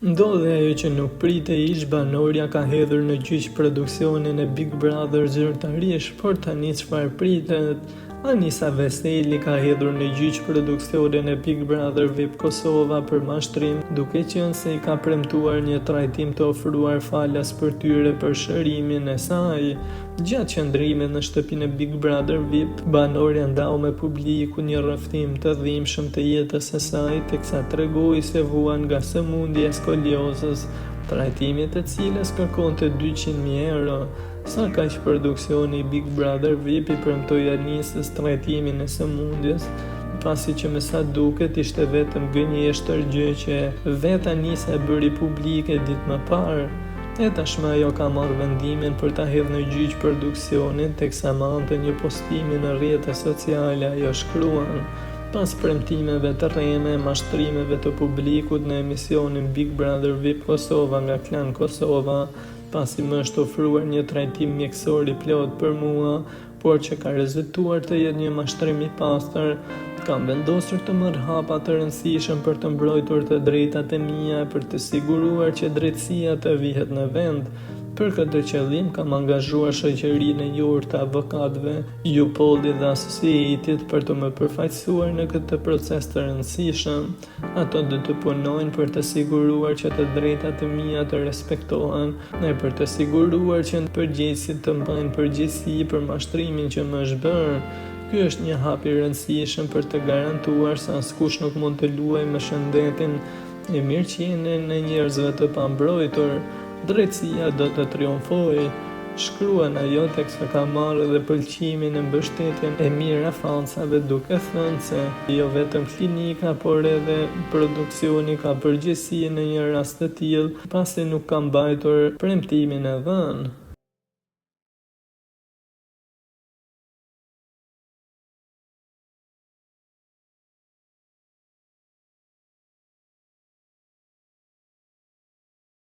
Ndodhi ajo që nuk pritej ish banorja ka hedhur në gjyq produksionin e Big Brother zyrtarisht, por tani çfarë pritet? Anisa Veseli ka hedhur në gjyq produksionin e Big Brother VIP Kosova për mashtrim, duke qenë se i ka premtuar një trajtim të ofruar falas për tyre për shërimin e saj. Gjatë qëndrimit në shtëpinë e Big Brother VIP, banorja ndau me publiku një rrëftim të dhimbshëm të jetës së saj, teksa tregoi se vuan nga sëmundja e skoliozës, trajtimi të cilës kërkonte 200.000 euro. Sa kaq produksioni i Big Brother VIP i premtoi Anisës trajtimin e sëmundjes, pasi që me sa duket ishte vetëm gënjeshtër, gjë që vetë Anisa e bëri publike ditë më parë. E tashmë ajo ka marrë vendimin për ta hedhur në gjyq produksionin, teksa mante një postimi në rrjetet sociale ajo shkruan: pas premtimeve të rreme, mashtrimeve të publikut në emisionin Big Brother VIP Kosova nga Klan Kosova, pasi më është ofruar një trajtim mjekësor i plot për mua, por që ka rezultuar të jetë një mashtrim i pastër, kam vendosur të marr hapa të rëndësishëm për të mbrojtur të drejtat e mia, për të siguruar që drejtësia të vihet në vend. Për këtë qëllim kam angazhuar shoqërinë e jurtë të avokatëve, Jupolli dhe Associated për të më përfaqësuar në këtë proces të rëndësishëm. Ato do të punojnë për të siguruar që të drejtat e mia të respektohen dhe për të siguruar që përgjegjësit të mbajnë përgjegjësi për mashtrimin që më është bërë. Ky është një hap i rëndësishëm për të garantuar se askush nuk mund të luajë me shëndetin e mirëqenien e njerëzve të pambrojtur. Drejtësia do të triumfojë, shkruan ajo, teksa ka marrë dhe pëlqimin e mbështetjen e mirë fansave, duke thënë se jo vetëm klinika, por edhe produksioni ka përgjegjësi në një rast të tillë, pasi nuk ka mbajtur premtimin e dhënë.